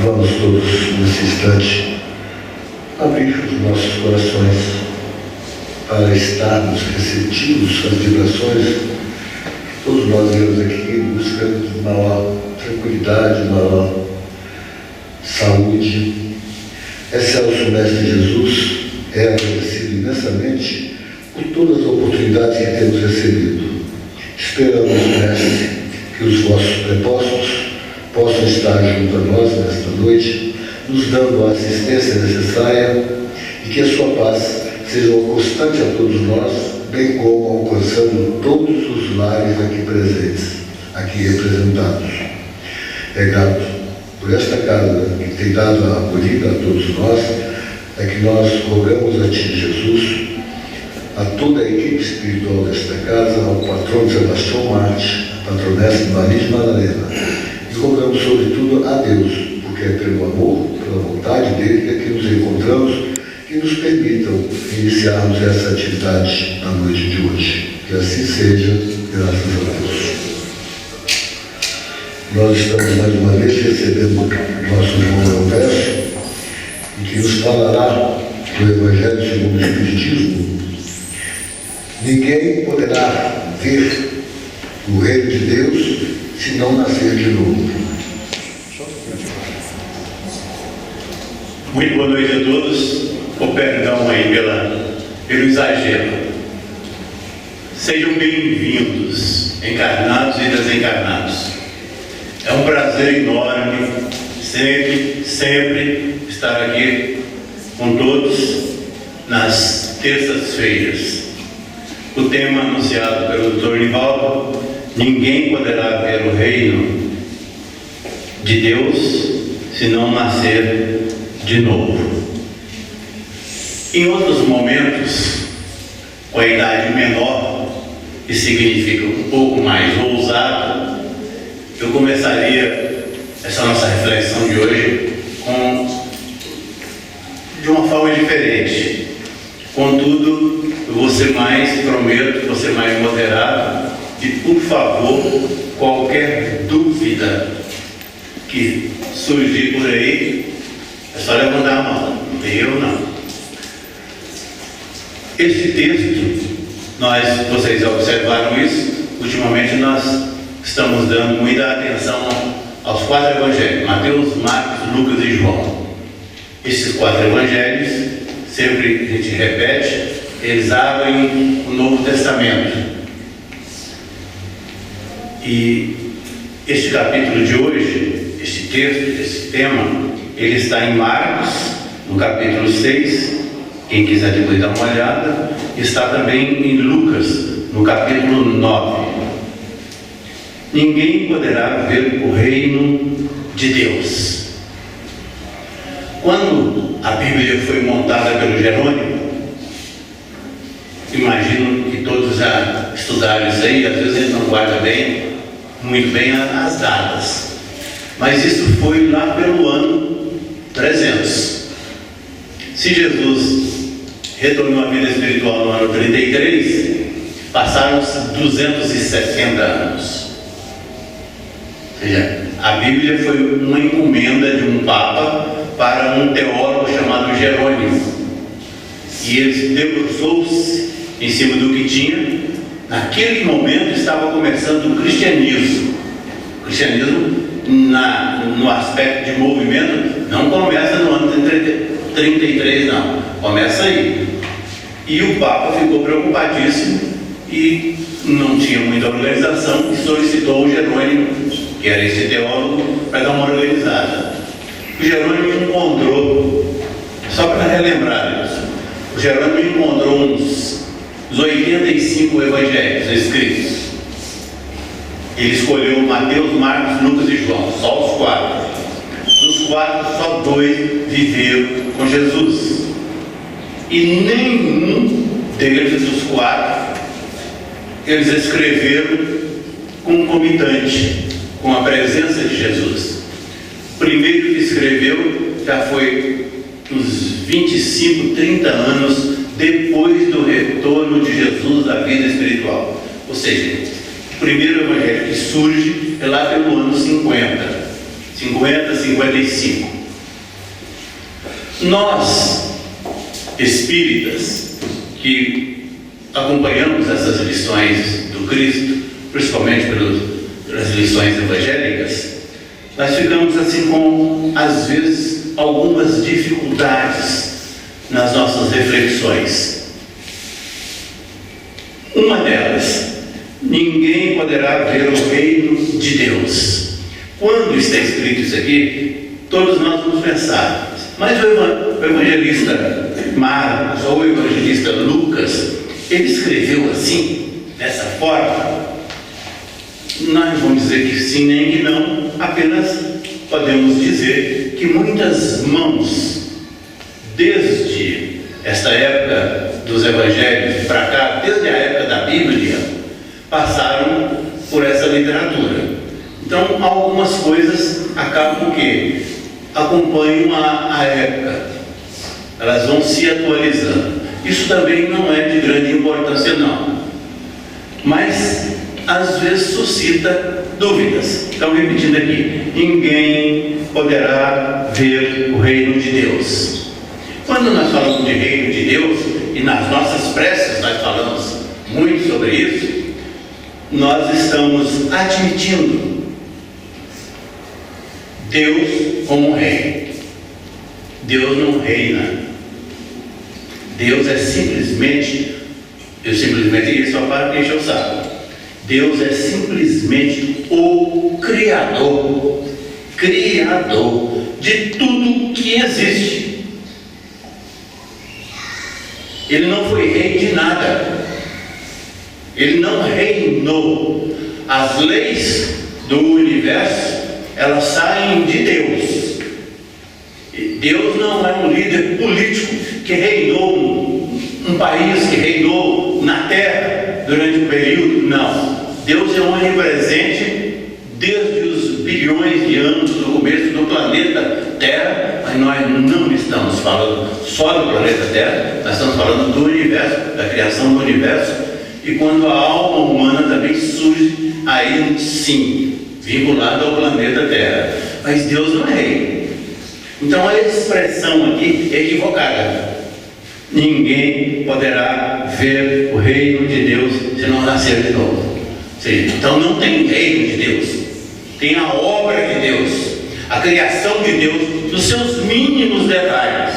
Vamos todos, nesse instante, abrir os nossos corações para estarmos receptivos às vibrações. Todos nós viemos aqui em busca de maior tranquilidade, maior saúde. Excelso Mestre Jesus é agradecido imensamente por todas as oportunidades que temos recebido. Esperamos, Mestre, que os vossos prepostos possam estar junto a nós nesta noite, nos dando a assistência necessária e que a sua paz seja constante a todos nós, bem como alcançando todos os lares aqui presentes, aqui representados. É grato por esta casa que tem dado a acolhida a todos nós, é que nós rogamos a Ti, Jesus, a toda a equipe espiritual desta casa, ao patrono Sebastião Marte, a patronessa Maria de Madalena, e rogamos sobretudo a Deus, porque é pelo amor, pela vontade dele que aqui nos encontramos, que nos permitam iniciarmos essa atividade na noite de hoje. Que assim seja, graças a Deus. Nós estamos mais uma vez recebendo o nosso irmão Alberto, e que nos falará do Evangelho segundo o Espiritismo. Ninguém poderá ver o reino de Deus se não nascer de novo. Muito boa noite a todos. O perdão aí pelo exagero. Sejam bem-vindos, encarnados e desencarnados. É um prazer enorme sempre estar aqui com todos nas terças-feiras. O tema anunciado pelo Dr. Nivaldo: ninguém poderá ver o reino de Deus se não nascer de novo. Em outros momentos, com a idade menor, que significa um pouco mais ousado, eu começaria essa nossa reflexão de hoje de uma forma diferente. Contudo, eu vou ser mais, prometo, vou ser mais moderado. E, por favor, qualquer dúvida que surgir por aí, é só levantar a mão. Eu não. Esse texto, vocês observaram isso, ultimamente nós estamos dando muita atenção aos 4 evangelhos: Mateus, Marcos, Lucas e João. Esses 4 evangelhos, sempre a gente repete, eles abrem o Novo Testamento. E este capítulo de hoje, este texto, esse tema, ele está em Marcos, no capítulo 6, quem quiser depois dar uma olhada, está também em Lucas, no capítulo 9. Ninguém poderá ver o reino de Deus. Quando a Bíblia foi montada pelo Jerônimo, imagino que todos já estudaram isso aí, às vezes a gente não guarda muito bem as datas, mas isso foi lá pelo ano 300. Se Jesus retornou à vida espiritual no ano 33, passaram-se 260 anos. Ou seja, a Bíblia foi uma encomenda de um Papa para um teólogo chamado Jerônimo, e ele debruçou-se em cima do que tinha. Naquele momento estava começando o cristianismo. O cristianismo, no aspecto de movimento, não começa no ano 33, não. Começa aí. E o Papa ficou preocupadíssimo e não tinha muita organização e solicitou o Jerônimo, que era esse teólogo, para dar uma organizada. O Jerônimo encontrou, só para relembrar isso, o Jerônimo encontrou uns 85 evangelhos escritos. Ele escolheu Mateus, Marcos, Lucas e João, só os 4. Dos 4, só 2 viveram com Jesus. E nenhum deles, dos 4, eles escreveram concomitante com a presença de Jesus. O primeiro que escreveu já foi uns 25, 30 anos depois do retorno de Jesus à vida espiritual. Ou seja, o primeiro evangelho que surge é lá pelo ano 50. 50, 55. Nós, espíritas, que acompanhamos essas lições do Cristo, principalmente pelas lições evangélicas, nós ficamos assim com, às vezes, algumas dificuldades nas nossas reflexões. Uma delas: ninguém poderá ver o reino de Deus. Quando está escrito isso aqui, todos nós vamos pensar, mas o evangelista Marcos ou o evangelista Lucas, ele escreveu assim, dessa forma? Nós vamos dizer que sim, nem que não, apenas podemos dizer que muitas mãos, desde esta época dos evangelhos para cá, desde a época da Bíblia, passaram por essa literatura. Então, algumas coisas acabam que acompanham a época, elas vão se atualizando. Isso também não é de grande importância, não, mas às vezes suscita dúvidas. Então, repetindo aqui: ninguém poderá ver o reino de Deus. Quando nós falamos de reino de Deus, e nas nossas preces nós falamos muito sobre isso, nós estamos admitindo Deus como rei. Deus não reina. Deus é simplesmente, isso só para que encher o saco. Deus é simplesmente o Criador de tudo que existe. Ele não foi rei de nada. Ele não reinou. As leis do universo, elas saem de Deus. Deus não é um líder político que reinou um país, que reinou na terra durante um período. Não. Deus é onipresente desde os bilhões de anos do começo do planeta Terra, mas nós não estamos falando só do planeta Terra, nós estamos falando do universo, da criação do universo, e quando a alma humana também surge, aí sim, vinculada ao planeta Terra. Mas Deus não é rei. Então a expressão aqui é equivocada. Ninguém poderá ver o reino de Deus se não nascer de novo. Então não tem reino de Deus, tem a obra de Deus, a criação de Deus, nos seus mínimos detalhes.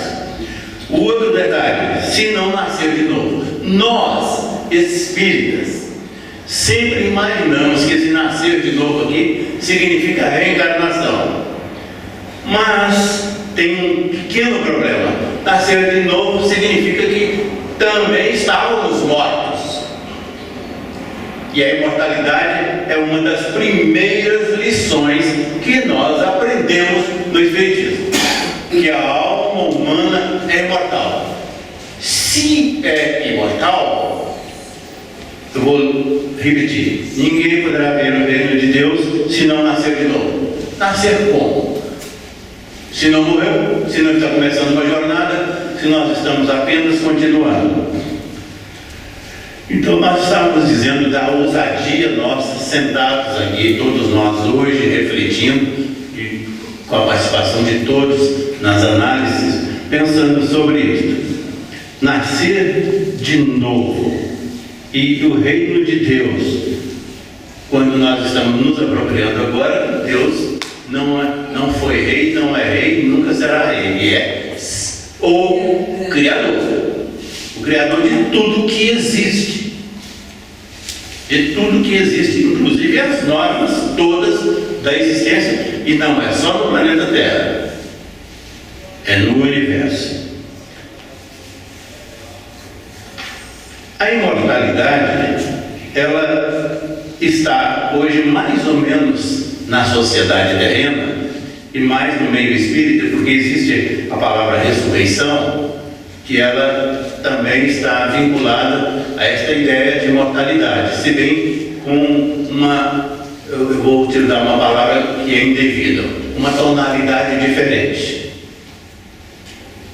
O outro detalhe: se não nascer de novo. Nós, espíritas, sempre imaginamos que esse nascer de novo aqui significa reencarnação. Mas tem um pequeno problema: nascer de novo significa que também estávamos mortos. E a imortalidade é uma das primeiras lições que nós aprendemos no Espiritismo, que a alma humana é imortal. Se é imortal, eu vou repetir: ninguém poderá ver o reino de Deus se não nascer de novo. Nascer como? Se não morreu, se não está começando uma jornada, se nós estamos apenas continuando. Então nós estávamos dizendo da ousadia nossa, sentados aqui, todos nós hoje, refletindo, e com a participação de todos nas análises, pensando sobre isso. Nascer de novo. E o reino de Deus, quando nós estamos nos apropriando agora, Deus não foi rei, não é rei, nunca será rei. Ele é o Criador. O Criador de tudo que existe. De tudo que existe, inclusive as normas todas da existência. E não é só no planeta Terra, é no universo. A imortalidade, ela está hoje mais ou menos na sociedade terrena e mais no meio espírita, porque existe a palavra ressurreição, que ela também está vinculada a esta ideia de imortalidade, se bem com eu vou utilizar uma palavra que é indevida, uma tonalidade diferente.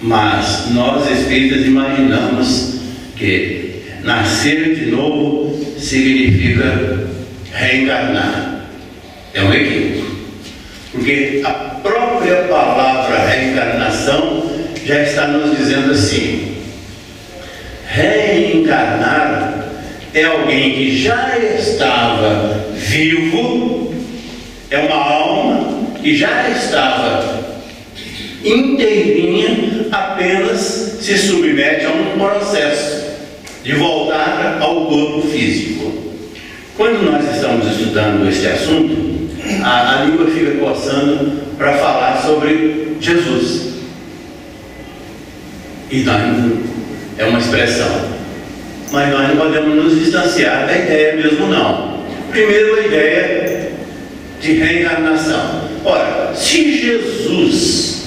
Mas nós espíritas imaginamos que nascer de novo significa reencarnar. É um equívoco. Porque a própria palavra reencarnação já está nos dizendo assim: reencarnar é alguém que já estava vivo, é uma alma que já estava inteirinha, apenas se submete a um processo de voltar ao corpo físico. Quando nós estamos estudando este assunto, a língua fica coçando para falar sobre Jesus. E é uma expressão, mas nós não podemos nos distanciar da ideia mesmo não. Primeiro, a ideia de reencarnação. Ora, se Jesus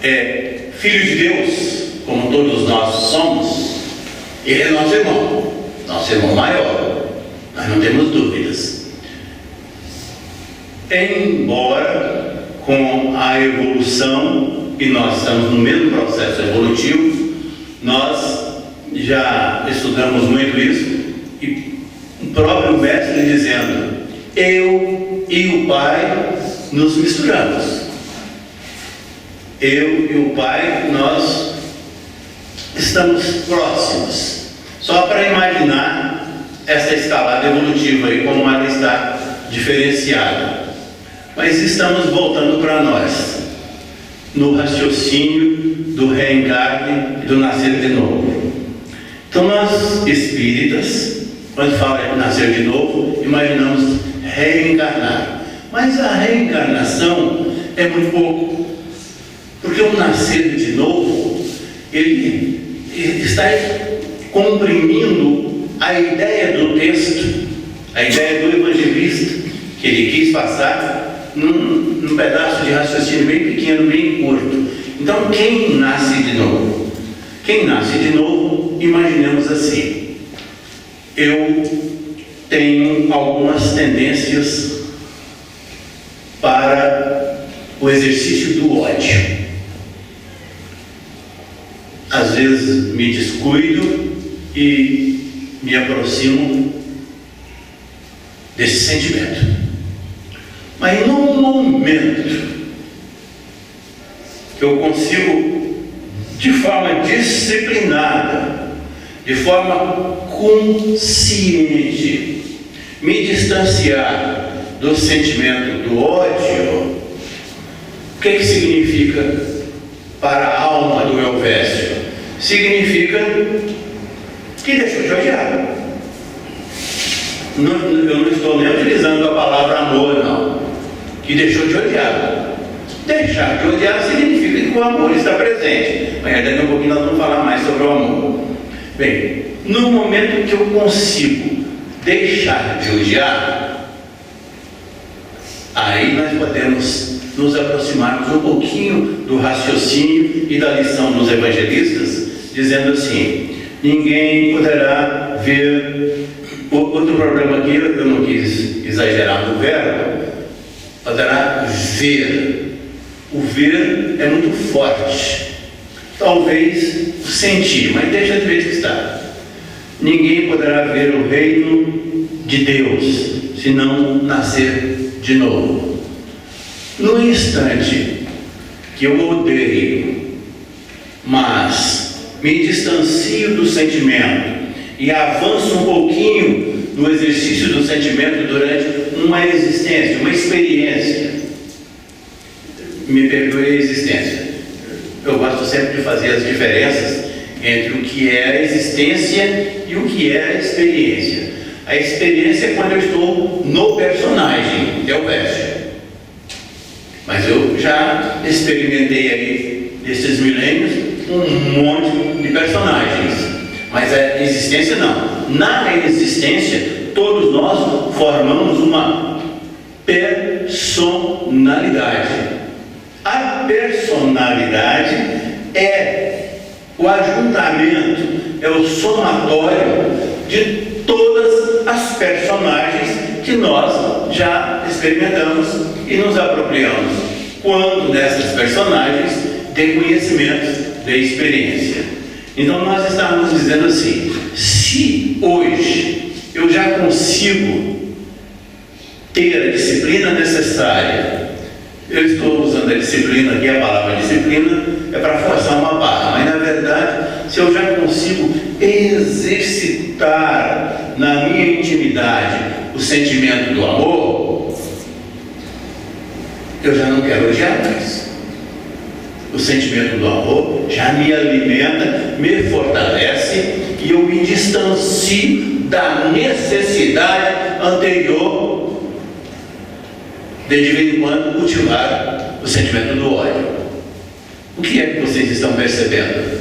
é Filho de Deus, como todos nós somos, ele é nosso irmão maior, nós não temos dúvidas. Embora com a evolução, e nós estamos no mesmo processo evolutivo, nós já estudamos muito isso, e o próprio mestre dizendo: eu e o Pai nos misturamos. Eu e o Pai, nós estamos próximos. Só para imaginar essa escalada evolutiva aí, como ela está diferenciada. Mas estamos voltando para nós, no raciocínio do reencarne e do nascer de novo. Então nós, espíritas, quando fala de nascer de novo, imaginamos reencarnar. Mas a reencarnação é muito pouco. Porque o nascer de novo, ele está comprimindo a ideia do texto, a ideia do evangelista, que ele quis passar num pedaço de raciocínio bem pequeno, bem curto. Então, quem nasce de novo? Quem nasce de novo, imaginemos assim: eu tenho algumas tendências para o exercício do ódio. Às vezes me descuido e me aproximo desse sentimento. Mas num momento que eu consigo, de forma disciplinada, de forma consciente, me distanciar do sentimento do ódio, o que significa para a alma do Elvésio? Significa que deixou de odiar. Eu não estou nem utilizando a palavra amor, não. Que deixou de odiar. Deixar de odiar significa que o amor está presente. Mas daqui a pouquinho nós vamos falar mais sobre o amor. Bem, no momento que eu consigo deixar de odiar, aí nós podemos nos aproximarmos um pouquinho do raciocínio e da lição dos evangelistas, dizendo assim: ninguém poderá ver. Outro problema aqui, eu não quis exagerar no verbo, poderá ver. O ver é muito forte. Talvez o sentir, mas deixa do jeito que está. Ninguém poderá ver o reino de Deus se não nascer de novo. No instante que eu odeio, mas me distancio do sentimento e avanço um pouquinho no exercício do sentimento durante uma existência, uma experiência, me perdoe a existência. Eu gosto sempre de fazer as diferenças entre o que é a existência e o que é a experiência. A experiência é quando eu estou no personagem, Elvésio. Mas eu já experimentei aí, nesses milênios, um monte de personagens. Mas a existência não. Na existência, todos nós formamos uma personalidade. A personalidade é o ajuntamento, é o somatório de todas as personagens que nós já experimentamos e nos apropriamos, quando dessas personagens de conhecimento, de experiência. Então nós estamos dizendo assim: se hoje eu já consigo ter a disciplina necessária. Eu estou usando a disciplina aqui, a palavra disciplina é para forçar uma barra, mas na verdade, se eu já consigo exercitar na minha intimidade o sentimento do amor, eu já não quero odiar mais. O sentimento do amor já me alimenta, me fortalece e eu me distancio da necessidade anterior de vez em quando cultivar o sentimento do ódio. O que é que vocês estão percebendo?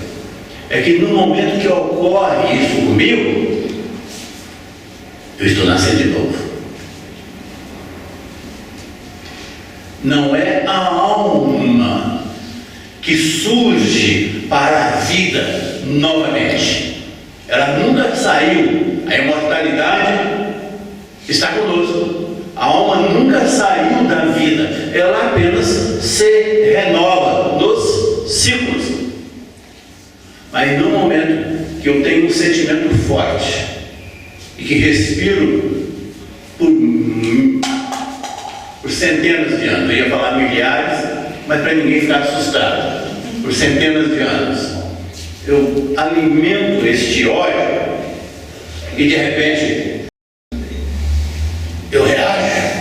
É que no momento que ocorre isso comigo, eu estou nascendo de novo. Não é a alma que surge para a vida novamente. Ela nunca saiu. A imortalidade está conosco. A alma nunca saiu da vida. Ela apenas se renova nos ciclos. Mas no momento que eu tenho um sentimento forte e que respiro por centenas de anos, eu ia falar milhares, mas para ninguém ficar assustado, por centenas de anos, eu alimento este ódio e de repente eu reajo.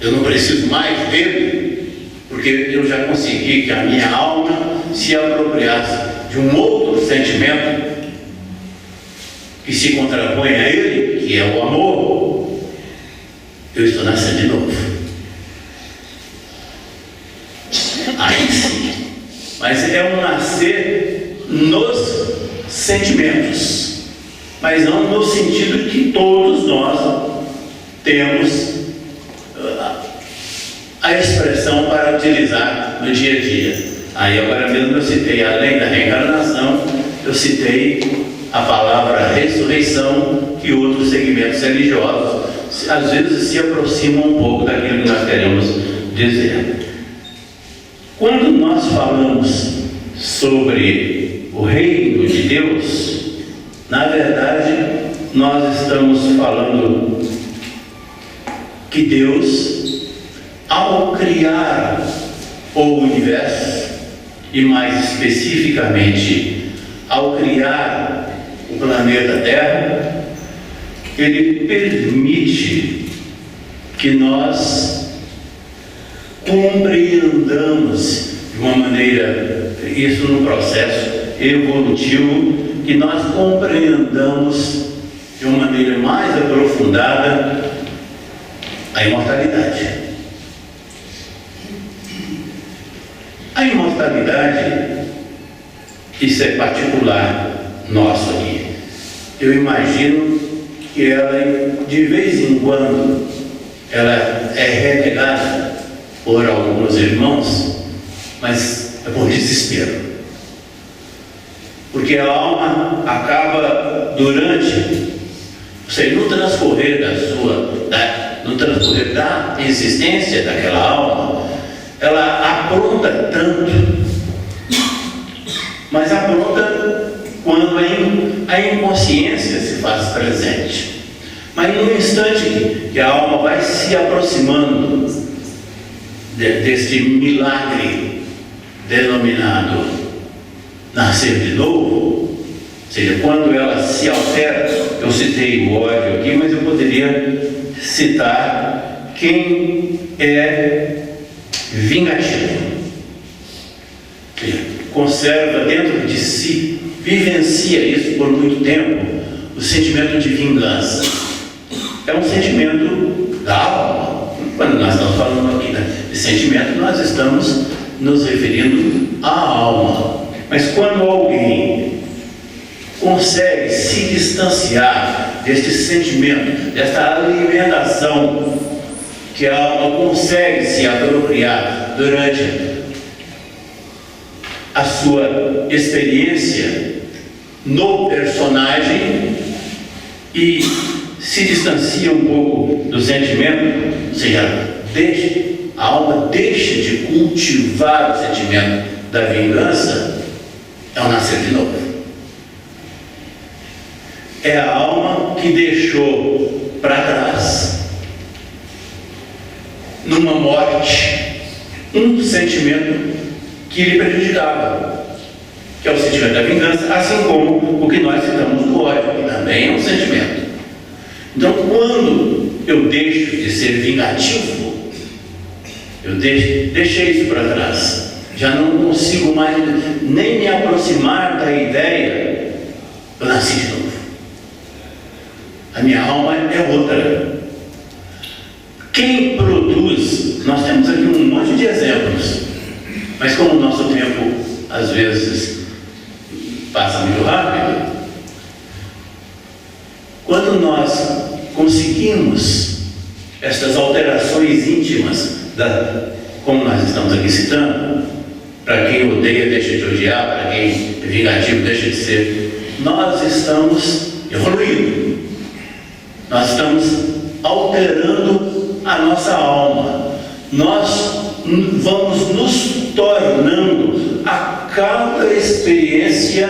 Eu não preciso mais dele, porque eu já consegui que a minha alma se apropriasse de um outro sentimento que se contrapõe a ele, que é o amor. Eu estou nascendo de novo. Aí sim. Mas é um nascer nos sentimentos, mas não no sentido que todos nós temos a expressão para utilizar no dia a dia. Aí agora mesmo eu citei, além da reencarnação, eu citei a palavra ressurreição, que outros segmentos religiosos às vezes se aproximam um pouco daquilo que nós queremos dizer. Quando nós falamos sobre o reino de Deus, na verdade nós estamos falando que Deus, ao criar o universo, e mais especificamente ao criar o planeta Terra, Ele permite que nós compreendamos de uma maneira, isso no processo evolutivo, que nós compreendamos de uma maneira mais aprofundada a imortalidade. A imortalidade, isso é particular nosso aqui. Eu imagino que ela, de vez em quando, ela é renegada por alguns irmãos, mas é por desespero. Porque a alma acaba durante, ou seja, no transcorrer no transcorrer da existência daquela alma, ela apronta tanto, mas apronta quando a inconsciência se faz presente. Mas no instante que a alma vai se aproximando deste milagre denominado nascer de novo, ou seja, quando ela se altera, eu citei o ódio aqui, mas eu poderia citar quem é vingativo, ou seja, conserva dentro de si, vivencia isso por muito tempo, o sentimento de vingança. É um sentimento da alma. Quando nós estamos falando aqui de sentimento, nós estamos nos referindo à alma. Mas quando alguém consegue se distanciar deste sentimento, desta alimentação que a alma consegue se apropriar durante a sua experiência no personagem e se distancia um pouco do sentimento, ou seja, a alma deixa de cultivar o sentimento da vingança, é o nascer de novo. É a alma que deixou para trás, numa morte, um sentimento que lhe prejudicava, que é o sentimento da vingança, assim como o que nós citamos do ódio, que também é um sentimento. Então, quando eu deixo de ser vingativo, eu deixei isso para trás, já não consigo mais nem me aproximar da ideia, eu nasci de novo. A minha alma é outra. Quem produz, nós temos aqui um monte de exemplos, mas como o nosso tempo às vezes passa muito rápido, quando nós conseguimos estas alterações íntimas, como nós estamos aqui citando, para quem odeia deixa de odiar, para quem é vingativo deixa de ser, nós estamos evoluindo, nós estamos alterando a nossa alma, nós vamos nos tornando a cada experiência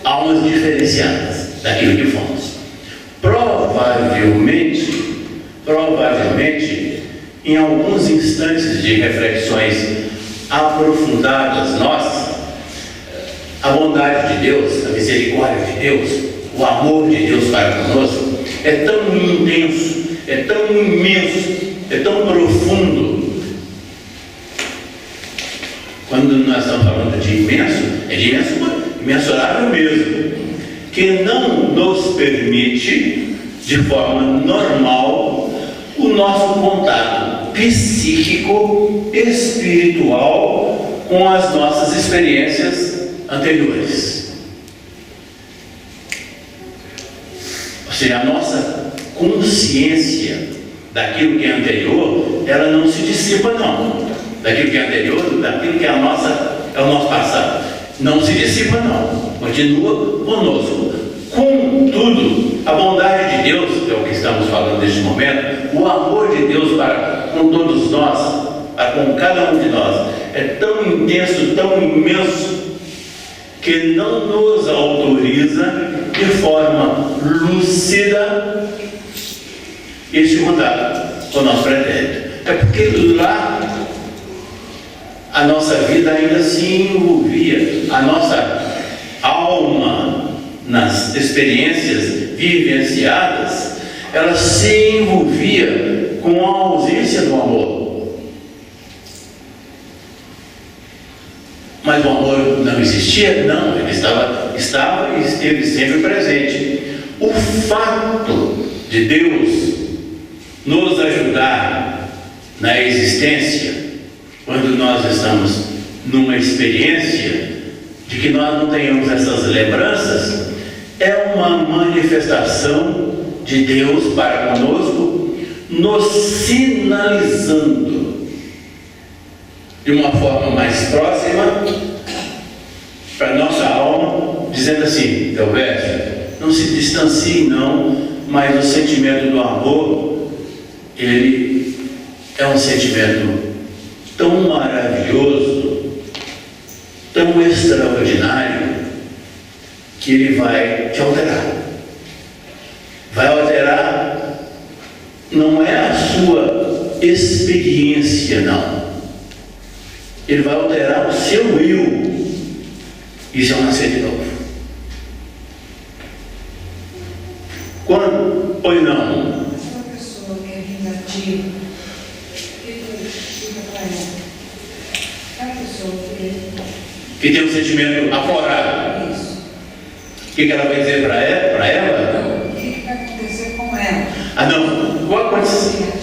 almas diferenciadas daquilo que fomos. Provavelmente, em alguns instantes de reflexões aprofundadas nossas, a bondade de Deus, a misericórdia de Deus, o amor de Deus para conosco é tão intenso, é tão imenso, é tão profundo. Quando nós estamos falando de imenso, é de imensurável mesmo, que não nos permite, de forma normal, o nosso contato psíquico, espiritual com as nossas experiências anteriores. Ou seja, a nossa consciência daquilo que é anterior, ela não se dissipa não. Daquilo que é anterior, daquilo que é o nosso passado. Não se dissipa não. Continua conosco. Contudo, a bondade de Deus, que é o que estamos falando neste momento, o amor de Deus para com todos nós, para com cada um de nós, é tão intenso, tão imenso, que não nos autoriza de forma lúcida este contato com o nosso pretérito. É porque lá a nossa vida ainda se envolvia, a nossa alma nas experiências vivenciadas, ela se envolvia com a ausência do amor. Mas o amor não existia? Não, ele estava e esteve sempre presente. O fato de Deus nos ajudar na existência, quando nós estamos numa experiência de que nós não tenhamos essas lembranças, é uma manifestação de Deus para conosco, nos sinalizando de uma forma mais próxima para nossa alma, dizendo assim: Elvésio, não se distancie não, mas o sentimento do amor, ele é um sentimento tão maravilhoso, tão extraordinário, que ele vai te alterar. Vai alterar, não é a sua experiência, não. Ele vai alterar o seu eu. Isso é um nascer de novo. Quando? Pois não. Uma pessoa que é vingativa, o que fica para ela? A pessoa que tem um sentimento aflorado. Isso. O que ela vai dizer para ela? O que vai acontecer com ela? Não. O acontecimento,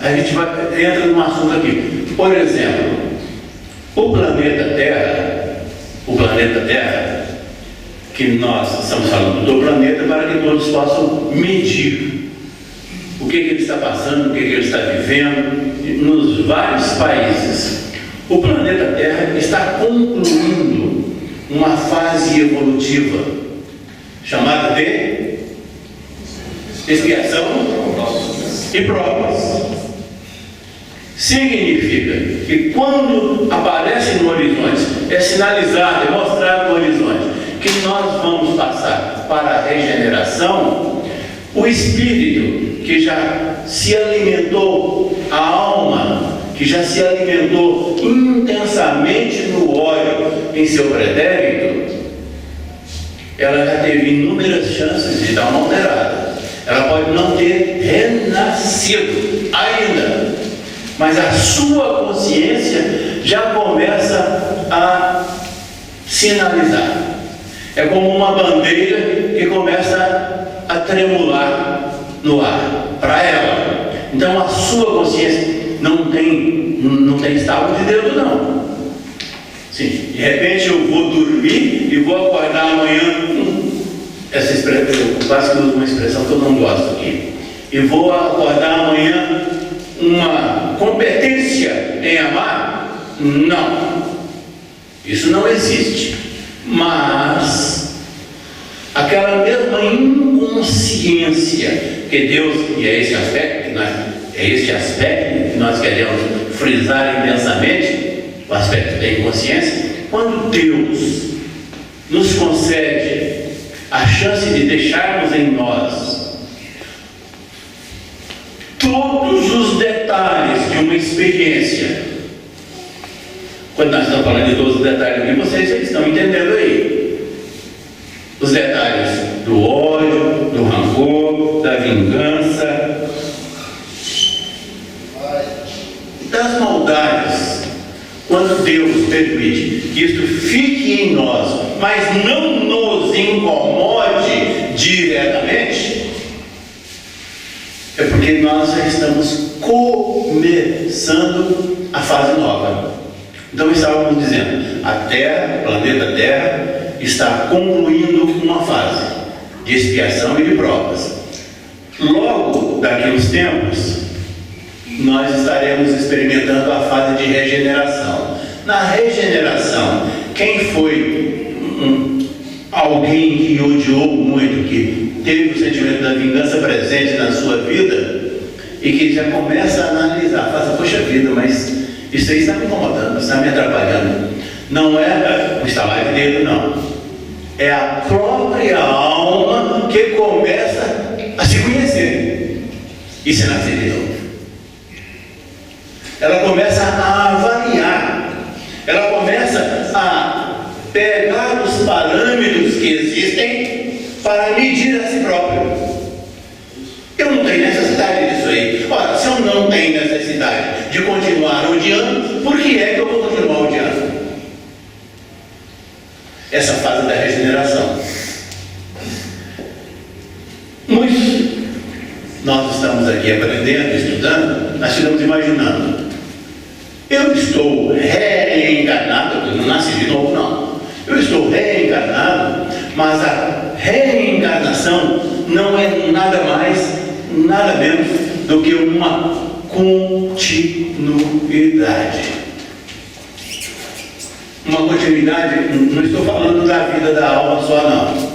a gente entra num assunto aqui. Por exemplo, o planeta Terra, que nós estamos falando do planeta para que todos possam medir o que ele está passando, o que ele está vivendo nos vários países. O planeta Terra está concluindo uma fase evolutiva chamada de expiação e provas. Significa que quando aparece no horizonte, é sinalizado, é mostrado no horizonte nós vamos passar para a regeneração, o espírito que já se alimentou, a alma que já se alimentou intensamente no óleo em seu pretérito, ela já teve inúmeras chances de dar uma alterada. Ela pode não ter renascido ainda, mas a sua consciência já começa a sinalizar. É como uma bandeira que começa a tremular no ar para ela. Então a sua consciência não tem estalo de dedo, não. Sim, de repente eu vou dormir e vou acordar amanhã. Essa expressão, eu quase que uso uma expressão que eu não gosto aqui. E vou acordar amanhã uma competência em amar? Não. Isso não existe. Mas aquela mesma inconsciência que Deus, e é esse aspecto que nós queremos frisar intensamente, o aspecto da inconsciência, quando Deus nos concede a chance de deixarmos em nós todos os detalhes de uma experiência. Quando nós estamos falando de todos os detalhes aqui, vocês estão entendendo aí. Os detalhes do ódio, do rancor, da vingança, das maldades. Quando Deus permite que isto fique em nós, mas não nos incomode diretamente, é porque nós já estamos começando a fase nova. Então estávamos dizendo, a Terra, o planeta Terra, está concluindo uma fase de expiação e de provas. Logo daqui a uns tempos, nós estaremos experimentando a fase de regeneração. Na regeneração, quem foi alguém que odiou muito, que teve o sentimento da vingança presente na sua vida e que já começa a analisar, fala, poxa vida, mas isso aí está me incomodando, está me atrapalhando. Não é o estalar de dedo, não. É a própria alma que começa a se conhecer e se nascer de novo. Ela começa a avaliar, ela começa a pegar os parâmetros que existem para medir a si própria. Eu não tenho necessidade disso aí. Ora, se eu não tenho necessidade de continuar odiando, por que é que eu vou continuar odiando? Essa fase da regeneração. Nós estamos aqui aprendendo, estudando, nós estamos imaginando. Eu estou reencarnado, eu não nasci de novo, não. Eu estou reencarnado, mas a reencarnação não é nada mais, nada menos do que uma continuidade. Uma continuidade, não estou falando da vida da alma só, não.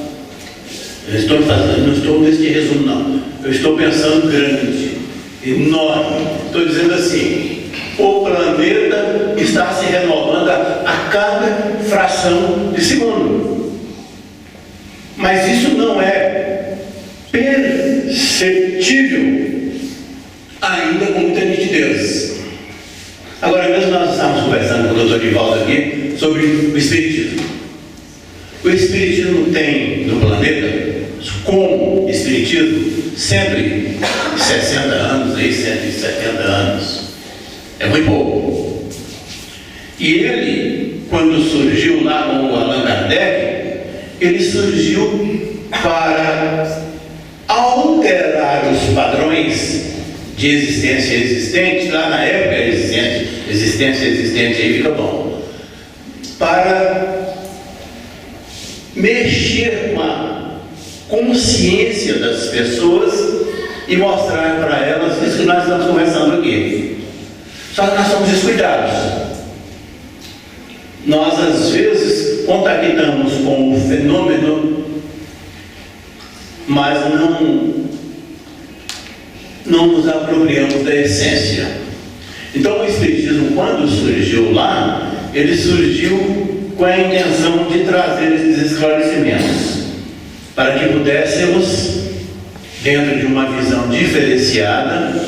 Não estou nesse resumo, não. Eu estou pensando grande, enorme. Estou dizendo assim, o planeta está se renovando a cada fração de segundo. Mas isso não é perceptível ainda com muita nitidez. Agora mesmo nós estávamos conversando com o Dr. Divaldo aqui sobre o Espiritismo. O Espiritismo tem no planeta, como Espiritismo, 160 anos, aí, 170 anos. É muito pouco. E ele, quando surgiu lá com o Allan Kardec, ele surgiu para alterar os padrões de existência existente, lá na época existência existente, aí fica bom, para mexer com a consciência das pessoas e mostrar para elas isso que nós estamos conversando aqui. Só que nós somos descuidados. Nós às vezes contactamos com o fenômeno, mas não nos apropriamos da essência. Então o Espiritismo, quando surgiu lá, ele surgiu com a intenção de trazer esses esclarecimentos, para que pudéssemos, dentro de uma visão diferenciada,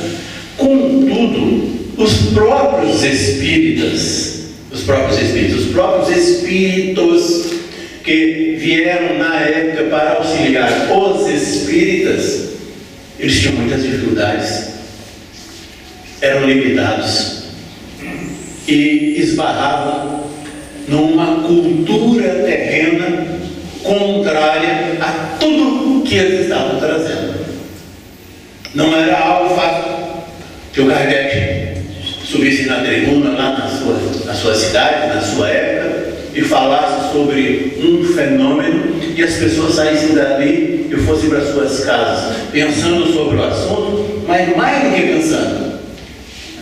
contudo, os próprios espíritos que vieram na época para auxiliar os espíritas, eles tinham muitas dificuldades, eram limitados e esbarravam numa cultura terrena contrária a tudo que eles estavam trazendo. Não era algo fácil que o Kardec subisse na tribuna lá na sua cidade, na sua época, e falasse sobre um fenômeno e as pessoas saíssem dali e fossem para suas casas pensando sobre o assunto, mas mais do que pensando,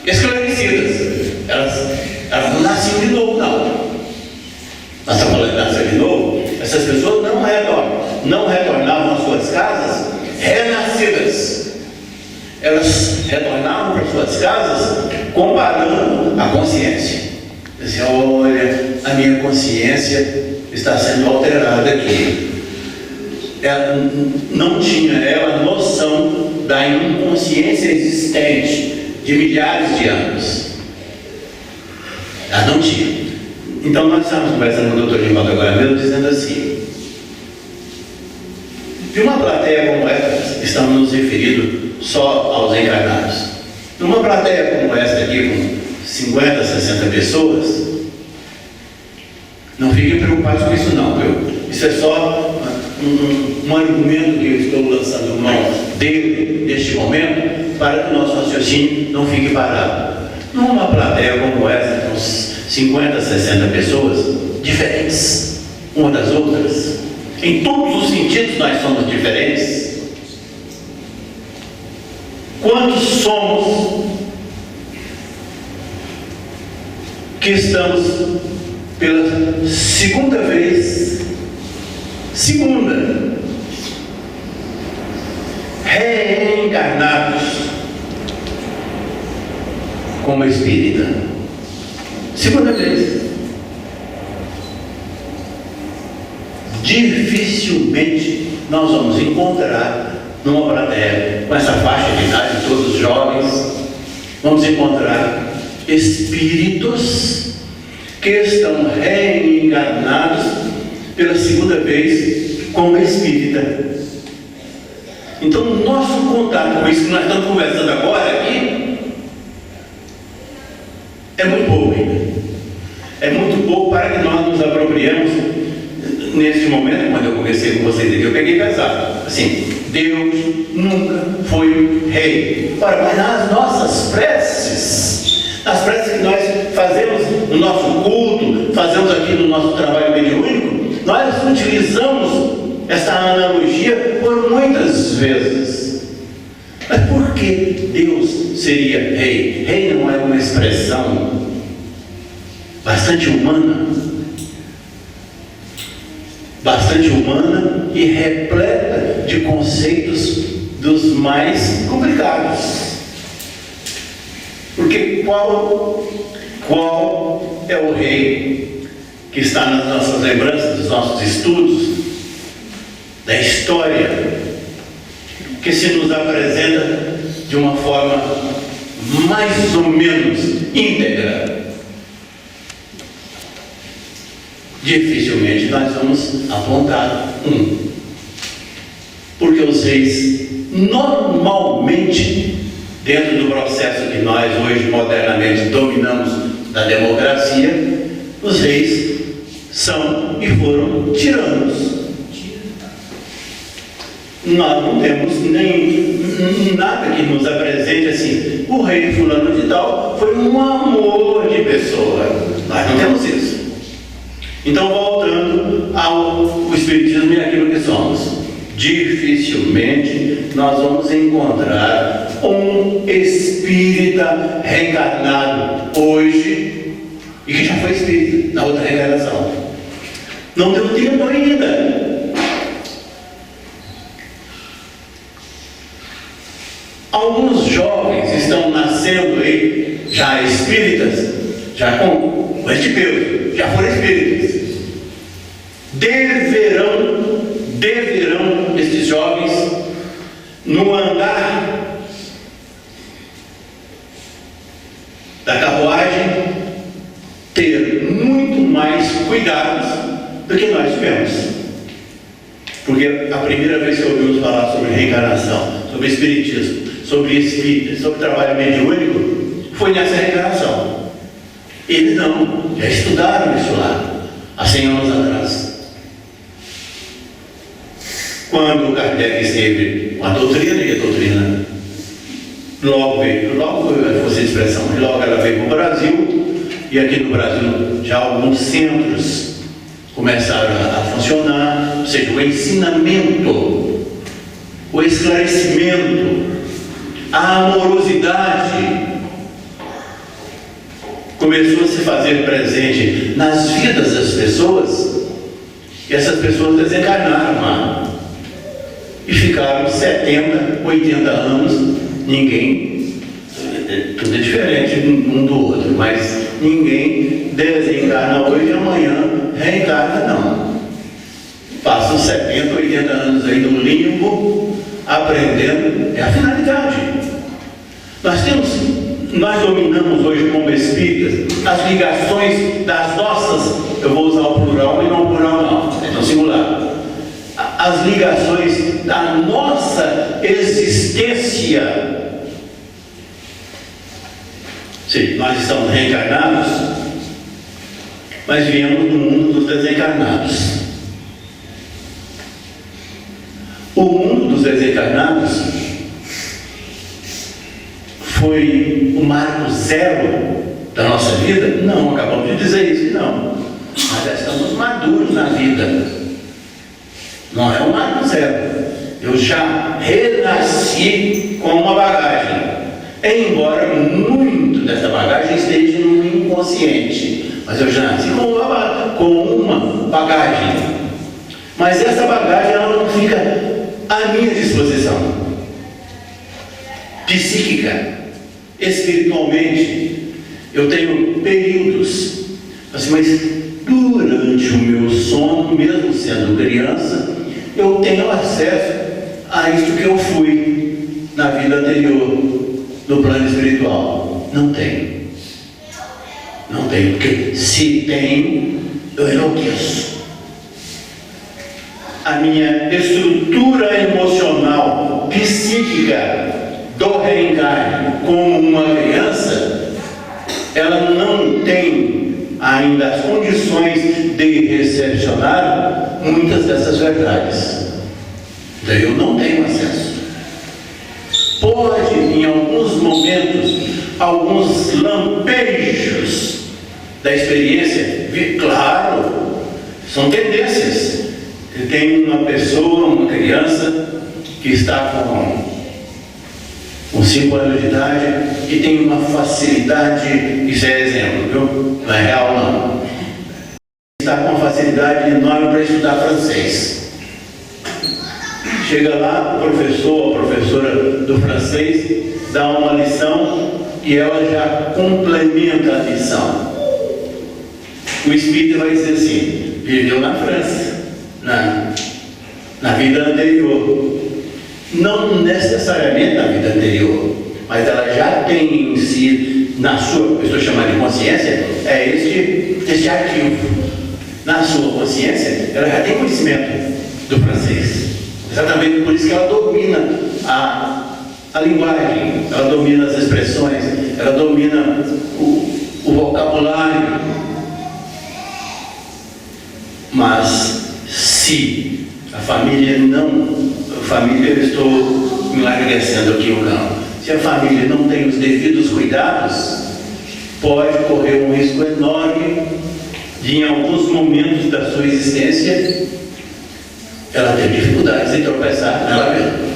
esclarecidas. Elas não nasciam de novo, não. Nós estamos falando de nascer de novo. Essas pessoas não retornavam às suas casas renascidas. Elas retornavam para suas casas comparando a consciência. Assim, olha, a minha consciência está sendo alterada aqui. Ela não tinha noção da inconsciência existente de milhares de anos. Ela não tinha. Então nós estamos conversando com o Dr. Divaldo agora mesmo, dizendo assim: de uma plateia como essa, estamos nos referindo só aos encarnados. Numa plateia como essa aqui, com 50, 60 pessoas, não fiquem preocupados com isso não, viu? Isso é só um argumento que eu estou lançando mão dele, neste momento, para que o nosso raciocínio não fique parado. Numa plateia como essa, com 50, 60 pessoas diferentes, uma das outras, em todos os sentidos nós somos diferentes. Quantos somos que estamos pela segunda vez, reencarnados como espírita? Segunda vez. Dificilmente nós vamos encontrar numa plateia com essa faixa de idade, todos jovens, vamos encontrar espíritos que estão reencarnados pela segunda vez como espírita. Então o nosso contato com isso que nós estamos conversando agora aqui é muito pouco ainda. É muito pouco para que nós nos apropriemos. Neste momento, quando eu conversei com vocês aqui, eu peguei pesado. Assim, Deus nunca foi rei. Ora, mas nas nossas preces, nas preces que nós fazemos no nosso culto, fazemos aqui no nosso trabalho mediúnico, nós utilizamos essa analogia por muitas vezes. Mas por que Deus seria rei? Rei não é uma expressão bastante humana e repleta de conceitos dos mais complicados. Porque qual é o rei que está nas nossas lembranças, dos nossos estudos, da história, que se nos apresenta de uma forma mais ou menos íntegra? Dificilmente nós vamos apontar um, porque os reis normalmente, dentro do processo que nós hoje modernamente dominamos da democracia, os reis são e foram tiranos. Nós não temos nem nada que nos apresente assim: o rei fulano de tal foi um amor de pessoa. Nós não temos isso. Então, voltando ao Espiritismo e aquilo que somos, dificilmente nós vamos encontrar um espírita reencarnado hoje e que já foi espírita na outra reencarnação. Não deu tempo ainda. Alguns jovens estão nascendo aí, já espíritas, já com este peso, já foram espíritas. deverão estes jovens, no andar da carruagem, ter muito mais cuidados do que nós tivemos. Porque a primeira vez que ouvimos falar sobre reencarnação, sobre espiritismo, sobre espírito, sobre trabalho mediúnico, foi nessa reencarnação. Eles não, já estudaram isso lá, há 100 anos atrás. Quando Kardec esteve com a doutrina, e a doutrina logo fosse a expressão, logo ela veio para o Brasil, e aqui no Brasil já alguns centros começaram a funcionar, ou seja, o ensinamento, o esclarecimento, a amorosidade começou a se fazer presente nas vidas das pessoas, e essas pessoas desencarnaram lá e ficaram 70, 80 anos, ninguém, tudo é diferente um do outro, mas ninguém desencarna hoje e amanhã reencarna, não. Passam 70, 80 anos aí no limbo, aprendendo, é a finalidade. Nós dominamos hoje como espíritas as ligações das nossas, eu vou usar o plural e não o plural não, é no singular. As ligações da nossa existência. Sim, nós estamos reencarnados, mas viemos do mundo dos desencarnados. O mundo dos desencarnados foi o marco zero da nossa vida? Não, acabamos de dizer isso, não. Nós já estamos maduros na vida. Não é um marco zero. Eu já renasci com uma bagagem, embora muito dessa bagagem esteja no inconsciente, mas eu já nasci com uma bagagem. Mas essa bagagem ela não fica à minha disposição, psíquica, espiritualmente. Eu tenho períodos, assim, mas durante o meu sono, mesmo sendo criança, eu tenho acesso a isso que eu fui na vida anterior, no plano espiritual. Não tenho. Não tenho, porque se tenho, eu enlouqueço. A minha estrutura emocional, psíquica do reencarne como uma criança, ela não tem ainda as condições de recepcionar muitas dessas verdades. Daí eu não tenho acesso. Pode, em alguns momentos, alguns lampejos da experiência vir, claro, são tendências. Tem uma pessoa, uma criança, que está com 5 anos de idade e tem uma facilidade, isso é exemplo, viu? Não é real não. Está com uma facilidade enorme para estudar francês. Chega lá, o professor, a professora do francês, dá uma lição e ela já complementa a lição. O espírito vai dizer assim: viveu na França, na vida anterior. Não necessariamente na vida anterior, mas ela já tem em si, na sua, eu estou chamando de consciência, é este arquivo. Na sua consciência, ela já tem conhecimento do francês. Exatamente por isso que ela domina a linguagem, ela domina as expressões, ela domina o vocabulário. Mas se a família eu estou enlarguecendo aqui o campo, se a família não tem os devidos cuidados, pode correr um risco enorme de, em alguns momentos da sua existência, ela ter dificuldades em tropeçar nela mesma.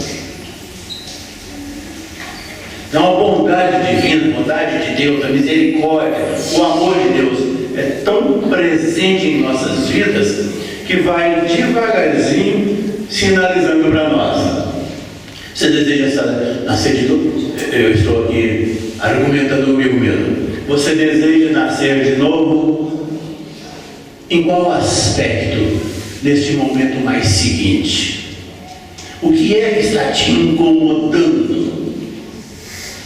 Então a bondade divina, a bondade de Deus, a misericórdia, o amor de Deus é tão presente em nossas vidas que vai devagarzinho sinalizando para nós. Você deseja nascer de novo? Eu estou aqui argumentando comigo mesmo. Você deseja nascer de novo? Em qual aspecto? neste momento mais seguinte? O que é que está te incomodando?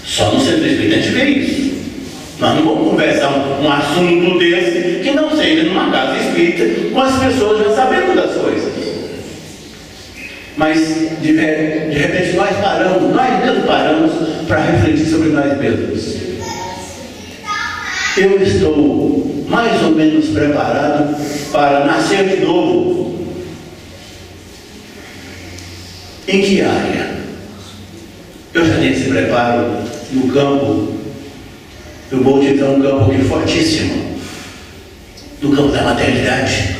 Só no centro espírita a gente vê isso. Nós não vamos conversar um assunto desse que não seja numa casa espírita, com as pessoas já sabendo das coisas. Mas, de repente, nós mesmos paramos para refletir sobre nós mesmos. Eu estou mais ou menos preparado para nascer de novo. Em que área? Eu já tenho esse preparo no campo. Eu vou utilizar um campo aqui fortíssimo, no campo da maternidade.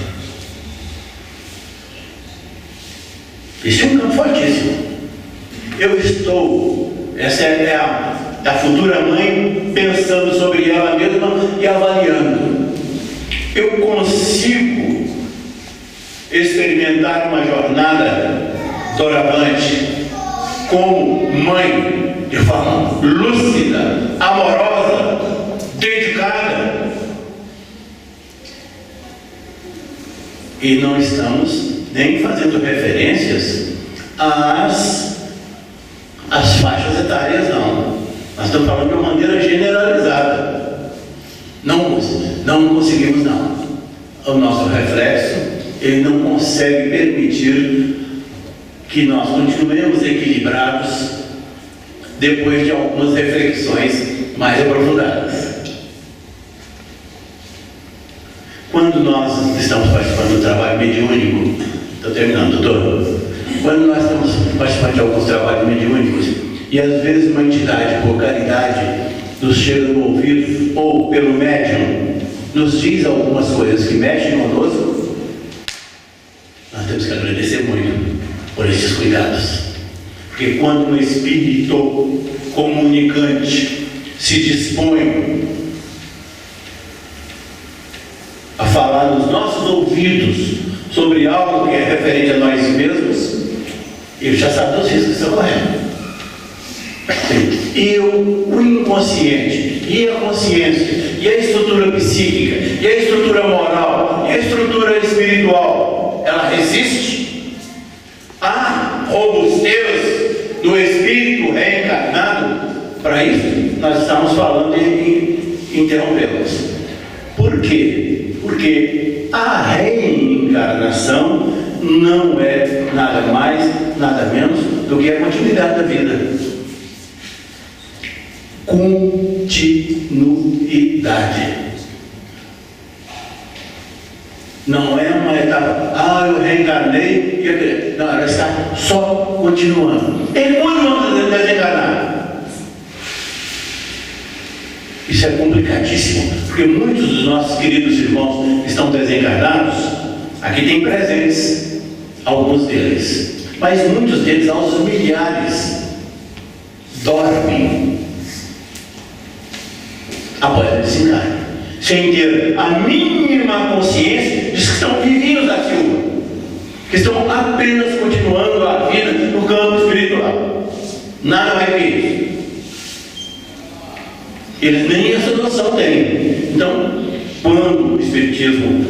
Esse é um campo fortíssimo. Eu estou, essa é a futura mãe pensando sobre ela mesma e avaliando. Eu consigo experimentar uma jornada doravante como mãe de forma lúcida, amorosa, dedicada. E não estamos nem fazendo referências às faixas etárias, não. Nós estamos falando de uma maneira generalizada. Não conseguimos, não. O nosso reflexo, ele não consegue permitir que nós continuemos equilibrados depois de algumas reflexões mais aprofundadas. Quando nós estamos participando do trabalho mediúnico, estou terminando, doutor. Quando nós estamos participando de alguns trabalhos mediúnicos e às vezes uma entidade por caridade nos chega no ouvido ou pelo médium nos diz algumas coisas que mexem conosco, nós temos que agradecer muito por esses cuidados. Porque quando um espírito comunicante se dispõe a falar nos nossos ouvidos sobre algo que é referente a nós mesmos, ele já sabe dos riscos que estão correndo. E o inconsciente, e a consciência, e a estrutura psíquica, e a estrutura moral, e a estrutura espiritual, ela resiste à robustez do espírito reencarnado. Para isso, nós estamos falando em interrompê-los. Por quê? Porque a reencarnação não é nada mais, nada menos do que a continuidade da vida. Continuidade. Não é uma etapa, eu reencarnei, não, ela está só continuando. E quando vamos desencarnar? Isso é complicadíssimo, porque muitos dos nossos queridos irmãos que estão desencarnados, aqui tem presentes, alguns deles, mas muitos deles, aos milhares, dormem após o desencarne, sem ter a mínima consciência de que estão vivinhos da Silva, que estão apenas continuando a vida no campo espiritual. Nada mais que isso. Eles nem essa noção têm. Então, quando o Espiritismo,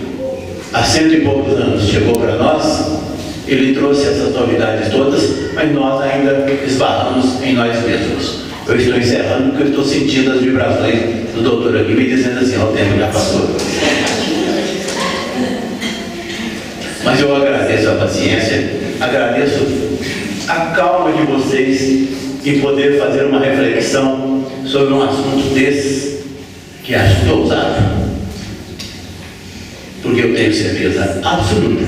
há 100 e poucos anos, chegou para nós, ele trouxe essas novidades todas, mas nós ainda esbarramos em nós mesmos. Eu estou encerrando porque eu estou sentindo as vibrações do doutor aqui me dizendo assim, o tempo já passou. Mas eu agradeço a paciência, agradeço a calma de vocês em poder fazer uma reflexão sobre um assunto desse, que acho que é ousado. Porque eu tenho certeza absoluta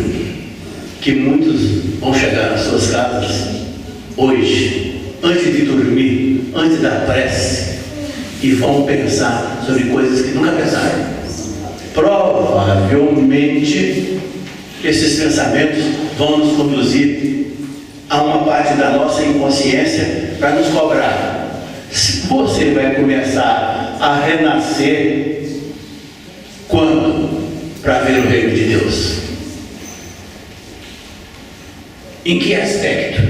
que muitos vão chegar nas suas casas hoje, antes de dormir, antes da prece, e vão pensar sobre coisas que nunca pensaram. Provavelmente esses pensamentos vão nos conduzir a uma parte da nossa inconsciência para nos cobrar. Se você vai começar a renascer quando? Para ver o reino de Deus. Em que aspecto?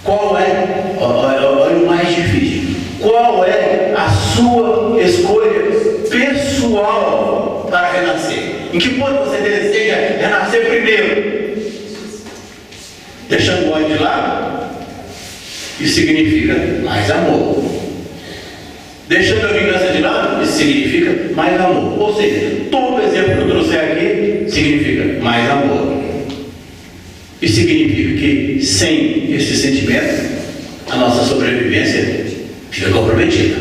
Qual é, olha o mais difícil, qual é a sua escolha pessoal para renascer? Em que ponto você deseja renascer primeiro? Deixando o ódio de lado, isso significa mais amor. Deixando a vingança de lado, isso significa mais amor. Ou seja, todo exemplo que eu trouxer aqui significa mais amor. Isso significa que sem esse sentimento, a nossa sobrevivência fica comprometida.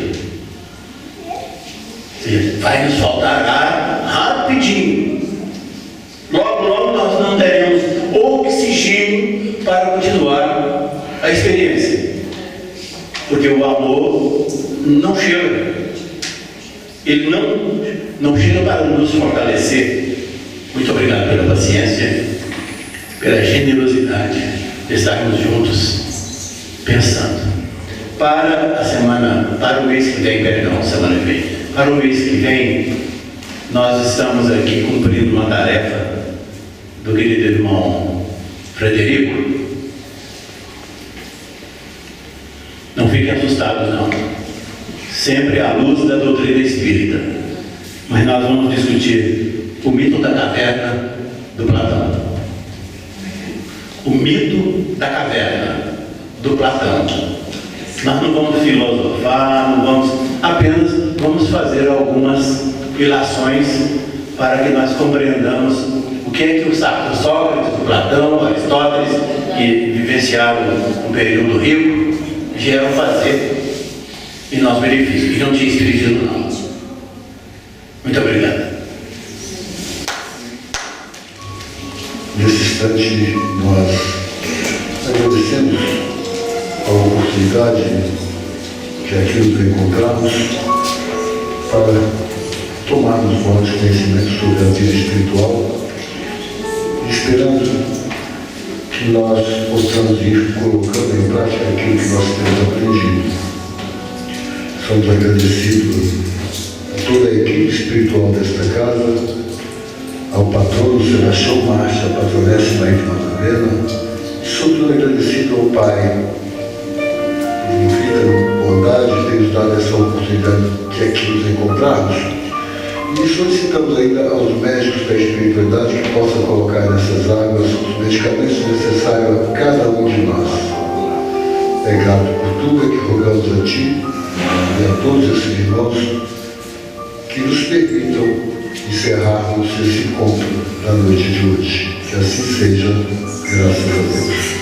Ou seja, vai nos faltar ar rapidinho. Logo, logo nós não teremos oxigênio para continuar a experiência. Porque o amor não chega. Ele não chega para nos fortalecer. Muito obrigado pela paciência, pela generosidade de estarmos juntos pensando. Para o mês que vem, semana que vem. Para o mês que vem, nós estamos aqui cumprindo uma tarefa do querido irmão Frederico. Não fiquem assustados, não. Sempre à luz da doutrina espírita. Mas nós vamos discutir o mito da caverna do Platão. O mito da caverna do Platão. Nós não vamos filosofar, apenas vamos fazer algumas ilações para que nós compreendamos o que é que o Sócrates, o Platão, o Aristóteles, que vivenciaram um período rico, vieram fazer em nosso benefício. E não tinha espiritismo, não. Muito obrigado. Nesse instante, nós agradecemos a oportunidade que aqui nos encontramos para tomarmos bons conhecimentos sobre a vida espiritual, esperando que nós possamos ir colocando em prática aquilo que nós temos aprendido. Somos agradecidos a toda a equipe espiritual desta casa, ao patrono Sebastião Marcha, a patronessa Maite Madalena, e sobretudo agradecido ao Pai, de infinita bondade, ter nos dado essa oportunidade de aqui nos encontrarmos. E solicitamos ainda aos médicos da espiritualidade que possam colocar nessas águas os medicamentos necessários a cada um de nós. É grato por tudo que rogamos a Ti e a todos esses irmãos que nos permitam encerrarmos esse encontro da noite de hoje. Que assim seja, graças a Deus.